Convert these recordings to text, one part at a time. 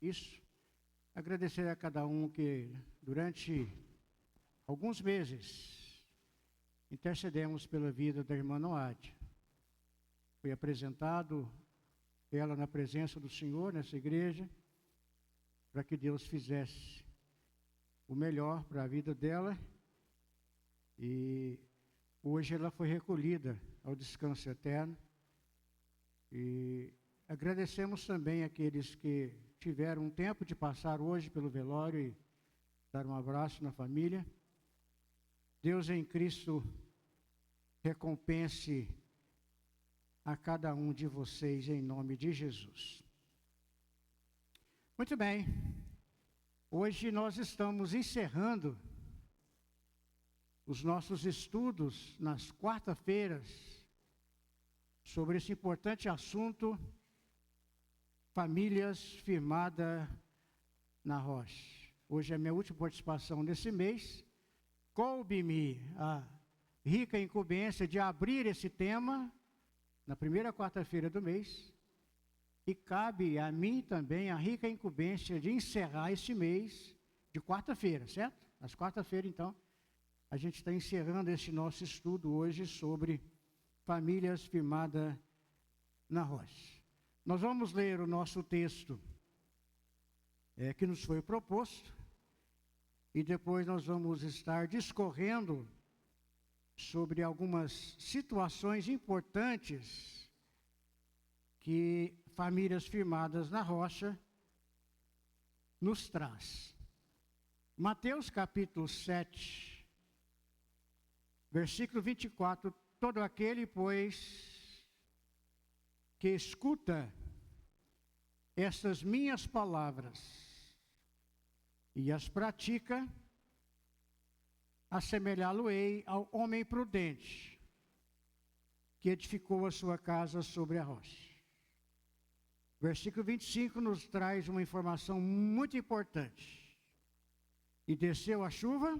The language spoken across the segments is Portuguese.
isso. Agradecer a cada um que, durante alguns meses, intercedemos pela vida da irmã Noádia. Foi apresentado ela na presença do Senhor, nessa igreja, para que Deus fizesse o melhor para a vida dela. E hoje ela foi recolhida ao descanso eterno. E agradecemos também aqueles que tiveram um tempo de passar hoje pelo velório e dar um abraço na família. Deus em Cristo recompense a cada um de vocês em nome de Jesus. Muito bem, hoje nós estamos encerrando os nossos estudos nas quarta-feiras sobre esse importante assunto, famílias firmadas na rocha. Hoje é a minha última participação nesse mês. Coube-me a rica incumbência de abrir esse tema na primeira quarta-feira do mês, e cabe a mim também a rica incumbência de encerrar este mês de quarta-feira, certo? Nas quarta-feira, então, a gente está encerrando esse nosso estudo hoje sobre famílias firmadas na rocha. Nós vamos ler o nosso texto que nos foi proposto, e depois nós vamos estar discorrendo sobre algumas situações importantes que famílias firmadas na rocha nos traz. Mateus capítulo 7, versículo 24, todo aquele, pois, que escuta estas minhas palavras e as pratica, assemelhá-lo-ei ao homem prudente, que edificou a sua casa sobre a rocha. Versículo 25 nos traz uma informação muito importante. E desceu a chuva,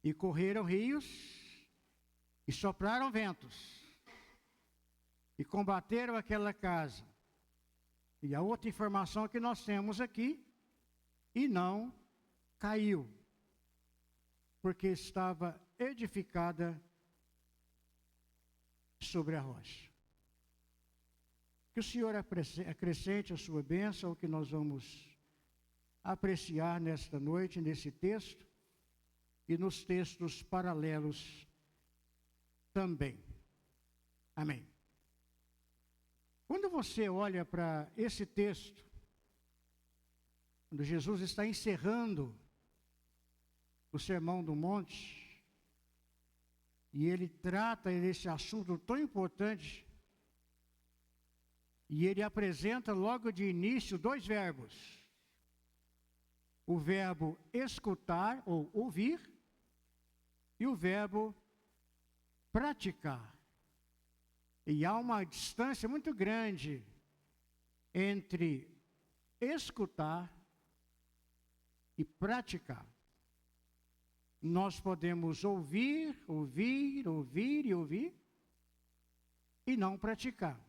e correram rios, e sopraram ventos, e combateram aquela casa. E a outra informação que nós temos aqui, e não caiu, porque estava edificada sobre a rocha. Que o Senhor acrescente a sua bênção, o que nós vamos apreciar nesta noite, nesse texto, e nos textos paralelos também. Amém. Quando você olha para esse texto, quando Jesus está encerrando o Sermão do Monte, e ele trata desse assunto tão importante, e ele apresenta logo de início dois verbos: o verbo escutar ou ouvir, e o verbo praticar. E há uma distância muito grande entre escutar e praticar. Nós podemos ouvir e não praticar.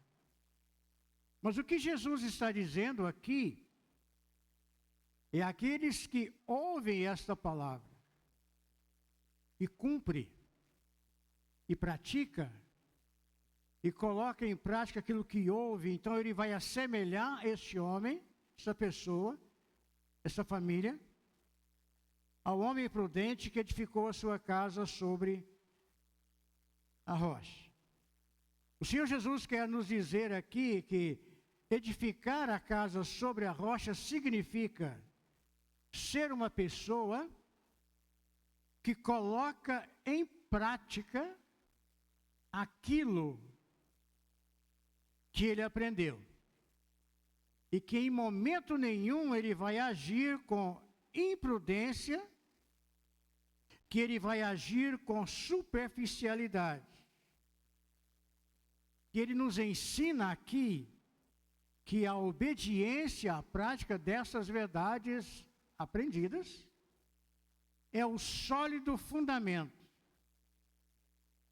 Mas o que Jesus está dizendo aqui é aqueles que ouvem esta palavra e cumpre e pratica e coloca em prática aquilo que ouve, então ele vai assemelhar este homem, essa pessoa, essa família, ao homem prudente que edificou a sua casa sobre a rocha. O Senhor Jesus quer nos dizer aqui que edificar a casa sobre a rocha significa ser uma pessoa que coloca em prática aquilo que ele aprendeu. E que em momento nenhum ele vai agir com imprudência, que ele vai agir com superficialidade. Que ele nos ensina aqui que a obediência à prática dessas verdades aprendidas é o sólido fundamento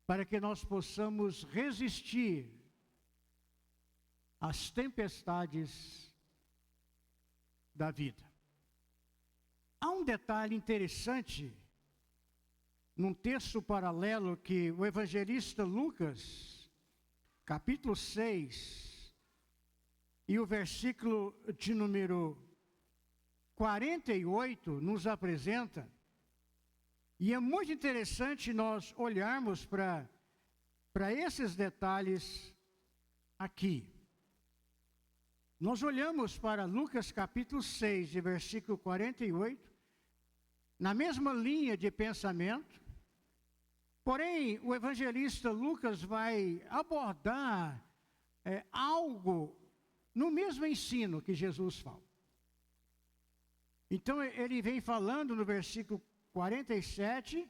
para que nós possamos resistir às tempestades da vida. Há um detalhe interessante num texto paralelo que o evangelista Lucas, capítulo 6, e o versículo de número 48 nos apresenta, e é muito interessante nós olharmos para esses detalhes aqui. Nós olhamos para Lucas capítulo 6, de versículo 48, na mesma linha de pensamento, porém o evangelista Lucas vai abordar algo no mesmo ensino que Jesus fala. Então ele vem falando no versículo 47,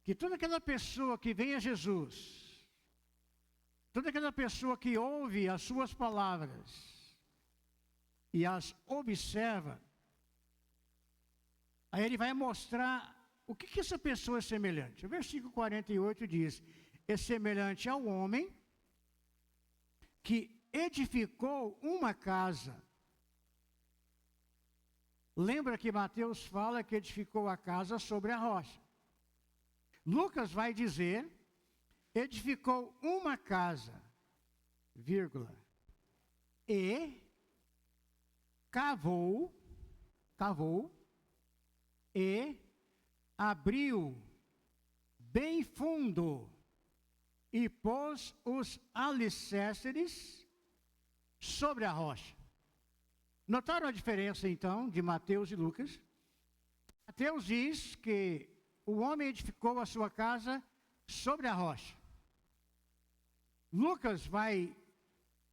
que toda aquela pessoa que vem a Jesus, toda aquela pessoa que ouve as suas palavras e as observa, aí ele vai mostrar o que essa pessoa é semelhante. O versículo 48 diz: é semelhante ao homem que edificou uma casa. Lembra que Mateus fala que edificou a casa sobre a rocha. Lucas vai dizer, edificou uma casa, vírgula, e cavou, e abriu bem fundo, e pôs os alicerces sobre a rocha. Notaram a diferença, então, de Mateus e Lucas? Mateus diz que o homem edificou a sua casa sobre a rocha. Lucas vai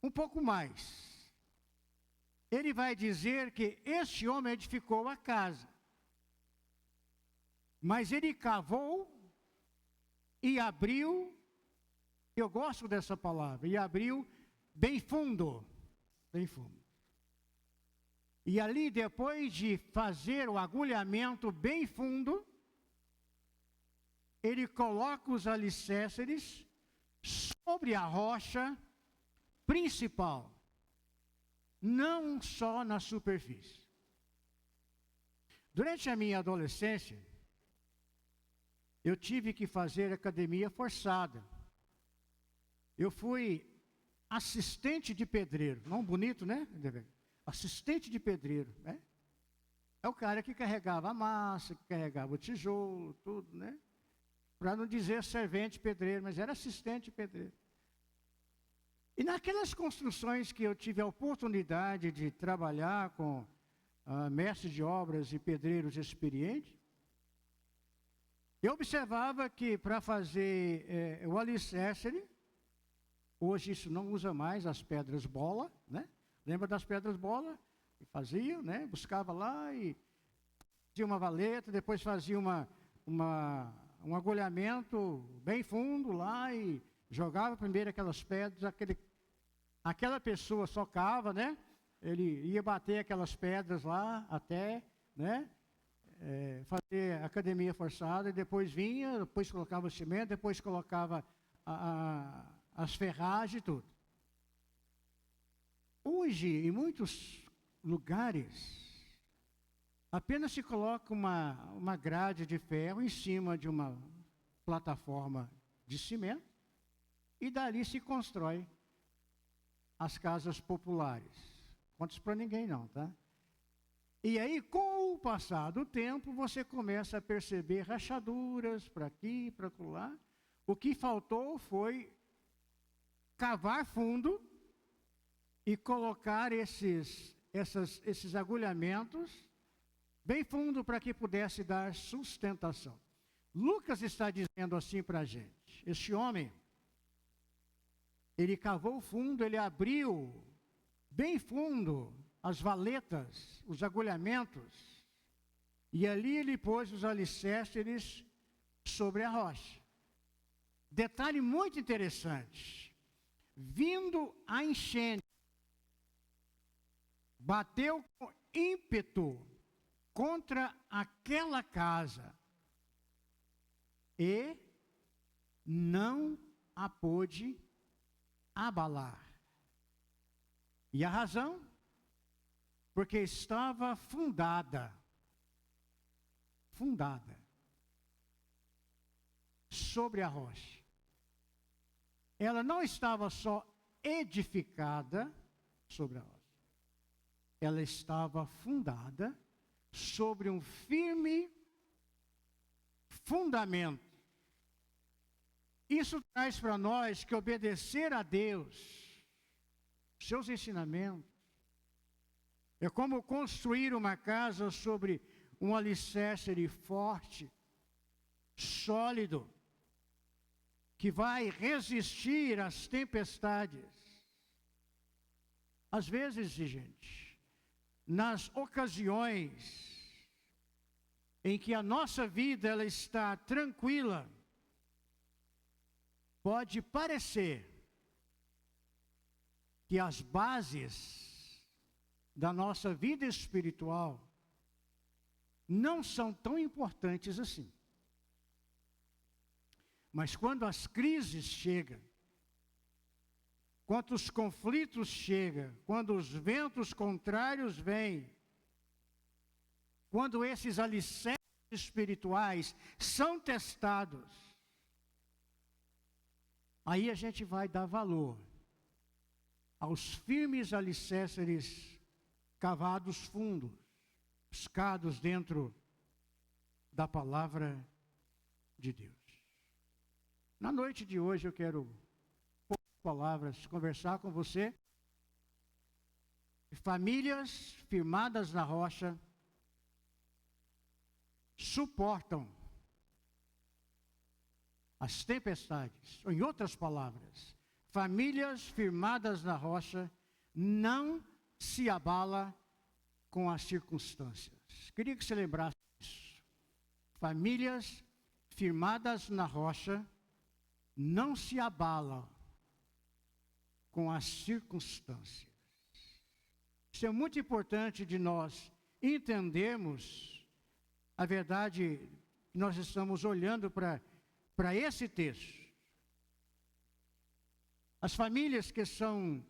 um pouco mais. Ele vai dizer que este homem edificou a casa, mas ele cavou e abriu, eu gosto dessa palavra, e abriu bem fundo, bem fundo. E ali, depois de fazer o agulhamento bem fundo, ele coloca os alicerces sobre a rocha principal, não só na superfície. Durante a minha adolescência, eu tive que fazer academia forçada. Eu fui assistente de pedreiro, não bonito, né? Assistente de pedreiro, né? É o cara que carregava a massa, que carregava o tijolo, tudo, né? Para não dizer servente pedreiro, mas era assistente pedreiro. E naquelas construções que eu tive a oportunidade de trabalhar com mestres de obras e pedreiros experientes, eu observava que para fazer o alicerce, hoje isso não usa mais as pedras bola, né? Lembra das pedras bola? Que faziam, né? Buscava lá e fazia uma valeta, depois fazia um agulhamento bem fundo lá e jogava primeiro aquelas pedras, aquela pessoa socava, né? Ele ia bater aquelas pedras lá até, né? Fazer academia forçada, e depois vinha, depois colocava o cimento, depois colocava as ferragens e tudo. Hoje, em muitos lugares, apenas se coloca uma grade de ferro em cima de uma plataforma de cimento e dali se constrói as casas populares. Conta isso para ninguém não, tá? E aí, com o passar do tempo, você começa a perceber rachaduras para aqui, para lá. O que faltou foi cavar fundo e colocar esses agulhamentos bem fundo para que pudesse dar sustentação. Lucas está dizendo assim para a gente: este homem, ele cavou fundo, ele abriu bem fundo as valetas, os agulhamentos, e ali ele pôs os alicerces sobre a rocha. Detalhe muito interessante: vindo a enchente, bateu com ímpeto contra aquela casa e não a pôde abalar. E a razão? porque estava fundada sobre a rocha. Ela não estava só edificada sobre a rocha, ela estava fundada sobre um firme fundamento. Isso traz para nós que obedecer a Deus, seus ensinamentos, é como construir uma casa sobre um alicerce forte, sólido, que vai resistir às tempestades. Às vezes, gente, nas ocasiões em que a nossa vida ela está tranquila, pode parecer que as bases da nossa vida espiritual não são tão importantes assim. Mas quando as crises chegam, quando os conflitos chegam, quando os ventos contrários vêm, quando esses alicerces espirituais são testados, aí a gente vai dar valor aos firmes alicerces cavados fundos, buscados dentro da palavra de Deus. Na noite de hoje eu quero, com palavras, conversar com você. Famílias firmadas na rocha suportam as tempestades. Ou, em outras palavras, famílias firmadas na rocha não se abala com as circunstâncias. Queria que você lembrasse disso. Famílias firmadas na rocha não se abala com as circunstâncias. Isso é muito importante de nós entendermos a verdade que nós estamos olhando para esse texto. As famílias que são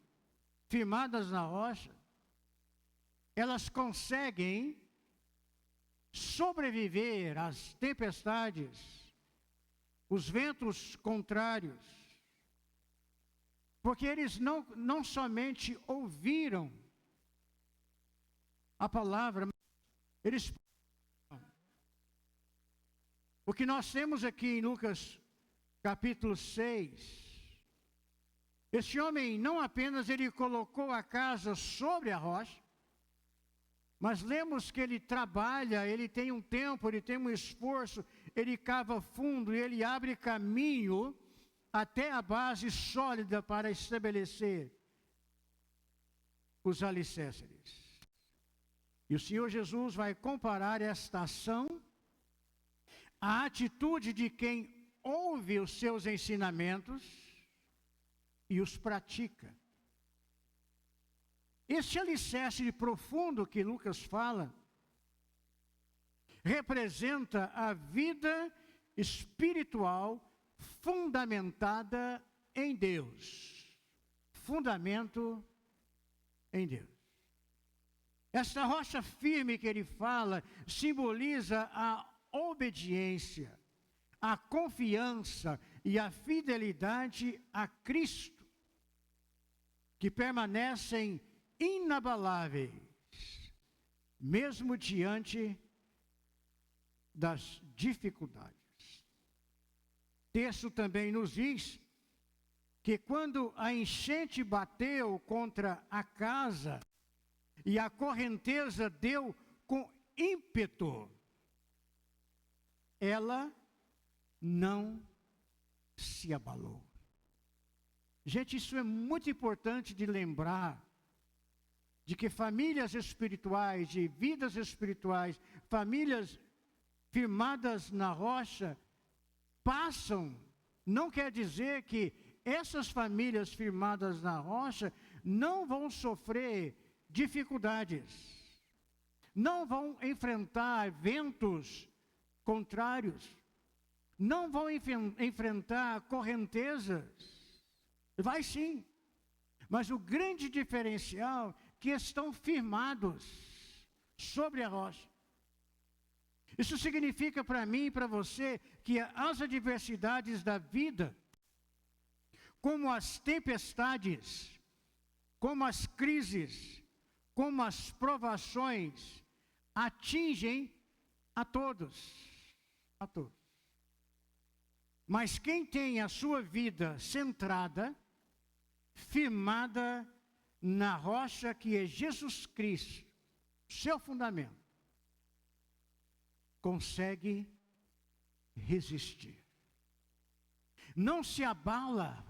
firmadas na rocha, elas conseguem sobreviver às tempestades, os ventos contrários, porque eles não somente ouviram a palavra, mas eles... O que nós temos aqui em Lucas capítulo 6, esse homem não apenas ele colocou a casa sobre a rocha, mas lemos que ele trabalha, ele tem um tempo, ele tem um esforço, ele cava fundo e ele abre caminho até a base sólida para estabelecer os alicerces. E o Senhor Jesus vai comparar esta ação à atitude de quem ouve os seus ensinamentos e os pratica. Esse alicerce profundo que Lucas fala representa a vida espiritual fundamentada em Deus. Fundamento em Deus. Esta rocha firme que ele fala simboliza a obediência, a confiança e a fidelidade a Cristo, que permanecem inabaláveis, mesmo diante das dificuldades. O texto também nos diz que quando a enchente bateu contra a casa e a correnteza deu com ímpeto, ela não se abalou. Gente, isso é muito importante de lembrar, de que famílias espirituais, de vidas espirituais, famílias firmadas na rocha, passam, não quer dizer que essas famílias firmadas na rocha não vão sofrer dificuldades, não vão enfrentar ventos contrários, não vão enfrentar correntezas. Vai sim, mas o grande diferencial que estão firmados sobre a rocha. Isso significa para mim e para você que as adversidades da vida, como as tempestades, como as crises, como as provações, atingem a todos. A todos. Mas quem tem a sua vida centrada, firmada na rocha que é Jesus Cristo, seu fundamento, consegue resistir. Não se abala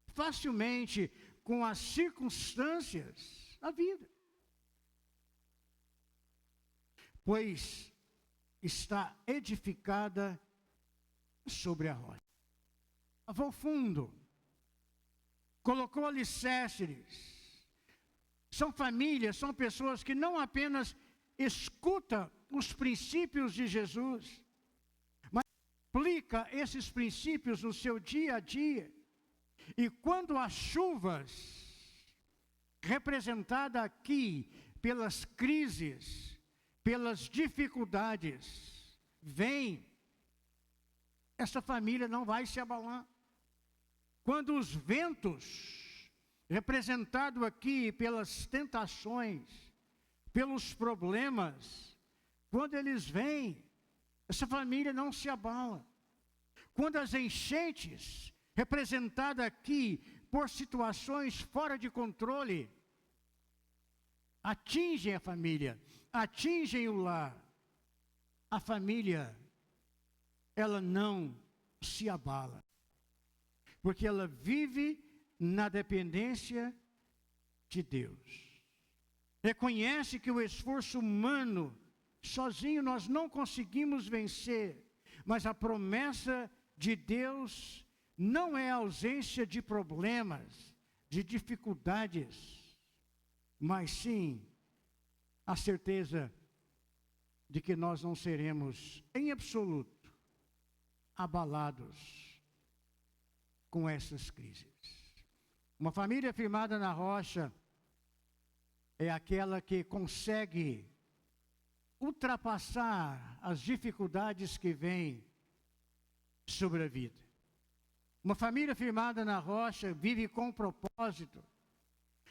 facilmente com as circunstâncias da vida, pois está edificada sobre a rocha. Cavou fundo, colocou alicerces. São famílias, são pessoas que não apenas escutam os princípios de Jesus, mas aplica esses princípios no seu dia a dia. E quando as chuvas, representada aqui pelas crises, pelas dificuldades, vêm, essa família não vai se abalar. Quando os ventos, representado aqui pelas tentações, pelos problemas, quando eles vêm, essa família não se abala. Quando as enchentes, representada aqui por situações fora de controle, atingem a família, atingem o lar, a família, ela não se abala, porque ela vive na dependência de Deus. Reconhece que o esforço humano, sozinho nós não conseguimos vencer, mas a promessa de Deus não é a ausência de problemas, de dificuldades, mas sim a certeza de que nós não seremos, em absoluto, abalados com essas crises. Uma família firmada na rocha é aquela que consegue ultrapassar as dificuldades que vêm sobre a vida. Uma família firmada na rocha vive com propósito.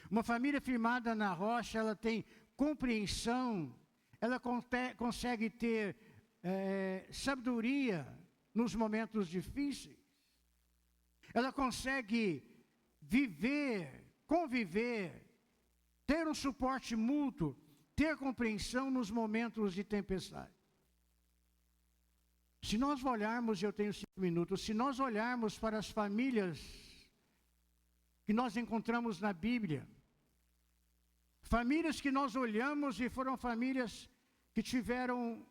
Uma família firmada na rocha, ela tem compreensão, ela consegue ter sabedoria nos momentos difíceis. Ela consegue viver, conviver, ter um suporte mútuo, ter compreensão nos momentos de tempestade. Se nós olharmos, eu tenho 5 minutos, se nós olharmos para as famílias que nós encontramos na Bíblia, famílias que nós olhamos e foram famílias que tiveram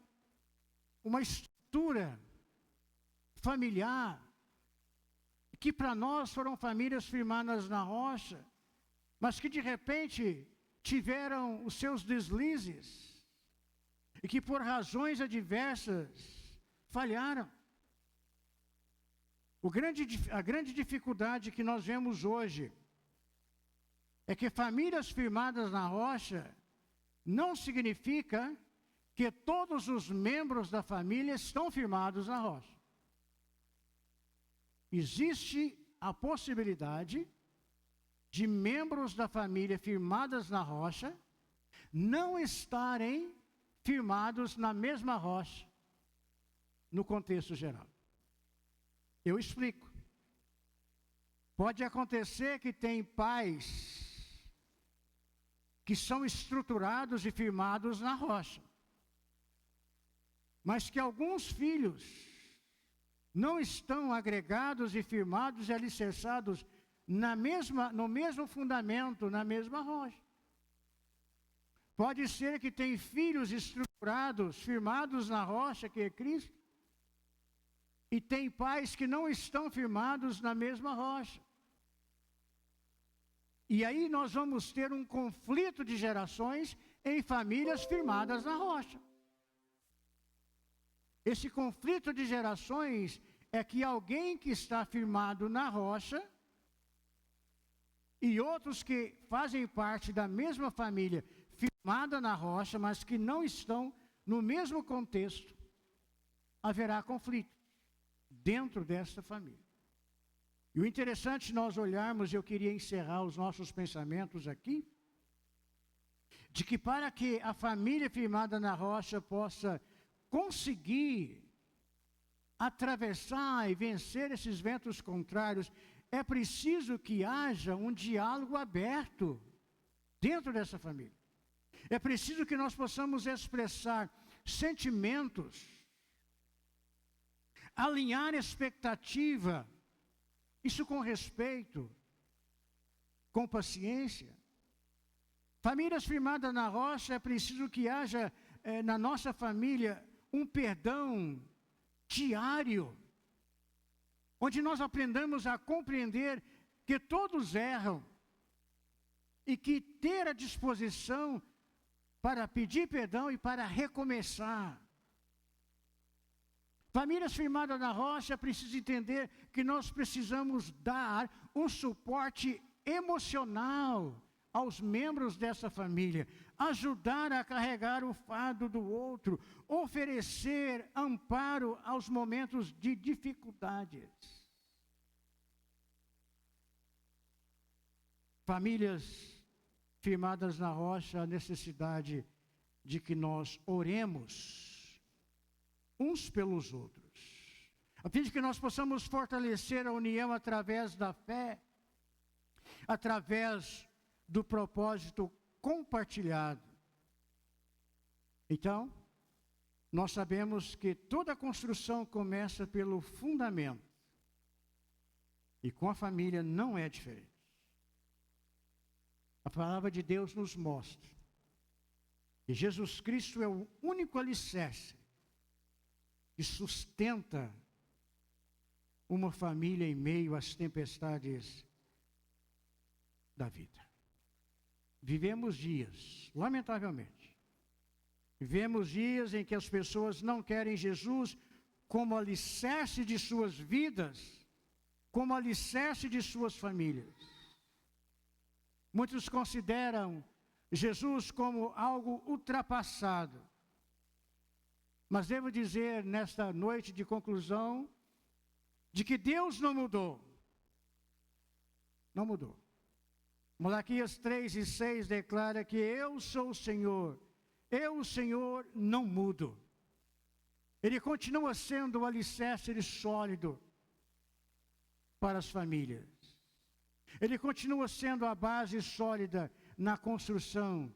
uma estrutura familiar, que para nós foram famílias firmadas na rocha, mas que de repente tiveram os seus deslizes, e que por razões adversas falharam. A grande dificuldade que nós vemos hoje é que famílias firmadas na rocha não significa que todos os membros da família estão firmados na rocha. Existe a possibilidade de membros da família firmadas na rocha não estarem firmados na mesma rocha, no contexto geral. Eu explico. Pode acontecer que tem pais que são estruturados e firmados na rocha, mas que alguns filhos não estão agregados e firmados e alicerçados no mesmo fundamento, na mesma rocha. Pode ser que tem filhos estruturados, firmados na rocha que é Cristo, e tem pais que não estão firmados na mesma rocha. E aí nós vamos ter um conflito de gerações em famílias firmadas na rocha. Esse conflito de gerações é que alguém que está firmado na rocha e outros que fazem parte da mesma família, firmada na rocha, mas que não estão no mesmo contexto, haverá conflito dentro desta família. E o interessante nós olharmos, eu queria encerrar os nossos pensamentos aqui, de que para que a família firmada na rocha possa conseguir atravessar e vencer esses ventos contrários, é preciso que haja um diálogo aberto dentro dessa família. É preciso que nós possamos expressar sentimentos, alinhar expectativa, isso com respeito, com paciência. Famílias firmadas na rocha, é preciso que haja na nossa família um perdão diário, onde nós aprendamos a compreender que todos erram e que ter a disposição para pedir perdão e para recomeçar. Famílias firmadas na rocha precisam entender que nós precisamos dar um suporte emocional aos membros dessa família, ajudar a carregar o fardo do outro, oferecer amparo aos momentos de dificuldades. Famílias firmadas na rocha, a necessidade de que nós oremos uns pelos outros, a fim de que nós possamos fortalecer a união através da fé, através do propósito compartilhado. Então, nós sabemos que toda construção começa pelo fundamento, e com a família não é diferente. A palavra de Deus nos mostra que Jesus Cristo é o único alicerce que sustenta uma família em meio às tempestades da vida. Vivemos dias, lamentavelmente, vivemos dias em que as pessoas não querem Jesus como alicerce de suas vidas, como alicerce de suas famílias. Muitos consideram Jesus como algo ultrapassado. Mas devo dizer nesta noite de conclusão, de que Deus não mudou. Não mudou. Malaquias 3:6 declara que eu sou o Senhor. Eu, o Senhor, não mudo. Ele continua sendo o alicerce sólido para as famílias. Ele continua sendo a base sólida na construção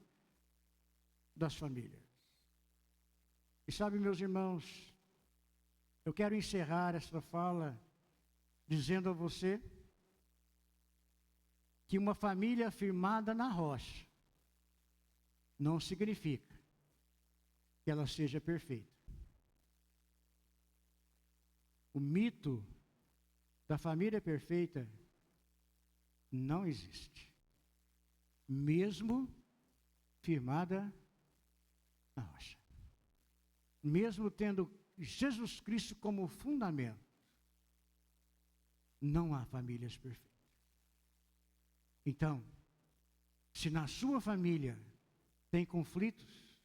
das famílias. E sabe, meus irmãos, eu quero encerrar esta fala dizendo a você que uma família firmada na rocha não significa que ela seja perfeita. O mito da família perfeita não existe, mesmo firmada na rocha. Mesmo tendo Jesus Cristo como fundamento, não há famílias perfeitas. Então, se na sua família tem conflitos,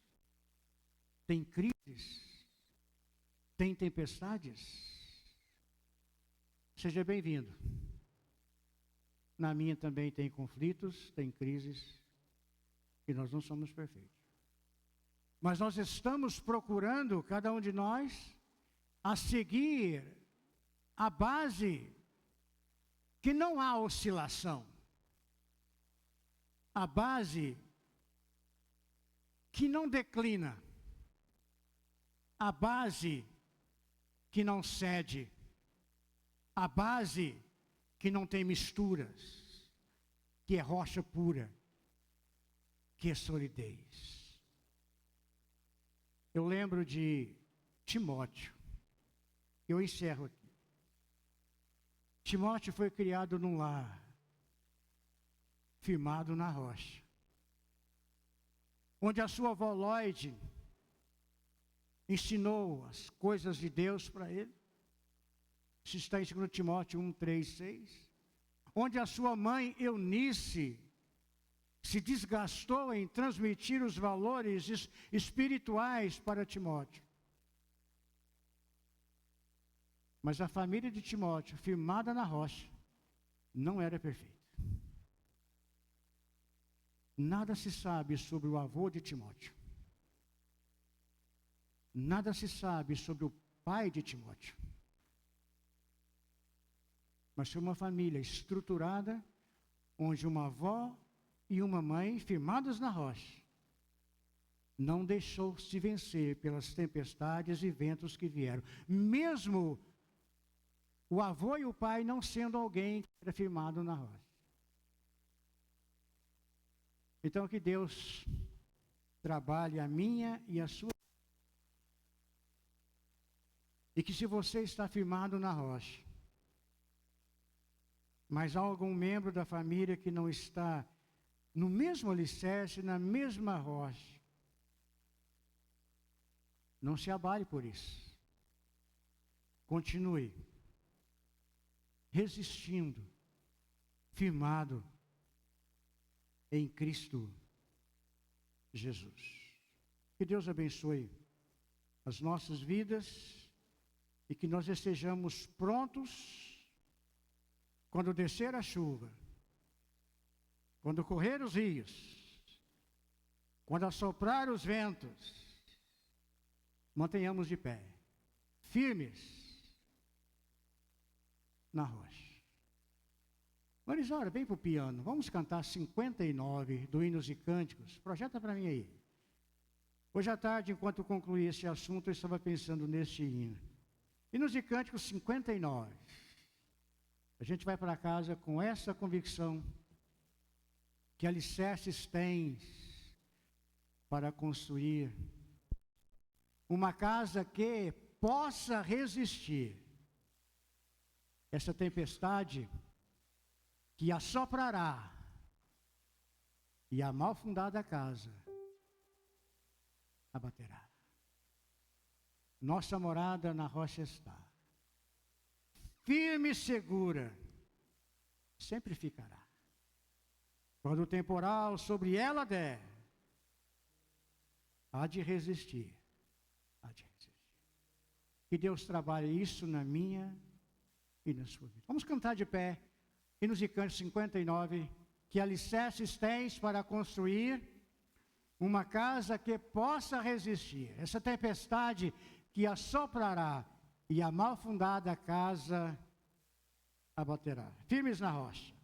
tem crises, tem tempestades, seja bem-vindo. Na minha também tem conflitos, tem crises, e nós não somos perfeitos. Mas nós estamos procurando, cada um de nós, a seguir a base que não há oscilação. A base que não declina. A base que não cede. A base que não tem misturas, que é rocha pura, que é solidez. Eu lembro de Timóteo. Eu encerro aqui. Timóteo foi criado num lar, firmado na rocha, onde a sua avó Lloyd ensinou as coisas de Deus para ele. Isso está em 2 Timóteo 1, 3, 6. onde a sua mãe Eunice se desgastou em transmitir os valores espirituais para Timóteo. Mas a família de Timóteo, firmada na rocha, não era perfeita. Nada se sabe sobre o avô de Timóteo. Nada se sabe sobre o pai de Timóteo. Mas foi uma família estruturada, onde uma avó e uma mãe, firmadas na rocha, não deixou-se vencer pelas tempestades e ventos que vieram. Mesmo o avô e o pai não sendo alguém que era firmado na rocha. Então que Deus trabalhe a minha e a sua. E que se você está firmado na rocha, mas há algum membro da família que não está no mesmo alicerce, na mesma rocha, não se abale por isso. Continue resistindo, firmado em Cristo Jesus. Que Deus abençoe as nossas vidas e que nós estejamos prontos quando descer a chuva, quando correr os rios, quando assoprar os ventos, mantenhamos de pé, firmes na rocha. Marisora, vem para o piano, vamos cantar 59 do Hinos e Cânticos, projeta para mim aí. Hoje à tarde, enquanto eu concluí esse assunto, eu estava pensando neste hino. Hinos e Cânticos 59. A gente vai para casa com essa convicção que alicerces tens para construir uma casa que possa resistir essa tempestade que assoprará e a mal fundada casa abaterá. Nossa morada na rocha está, firme e segura, sempre ficará. Quando o temporal sobre ela der, há de resistir, há de resistir. Que Deus trabalhe isso na minha e na sua vida. Vamos cantar de pé, Hinos e Cânticos 59, que alicerces tens para construir uma casa que possa resistir essa tempestade que assoprará e a mal fundada casa abaterá. Firmes na rocha.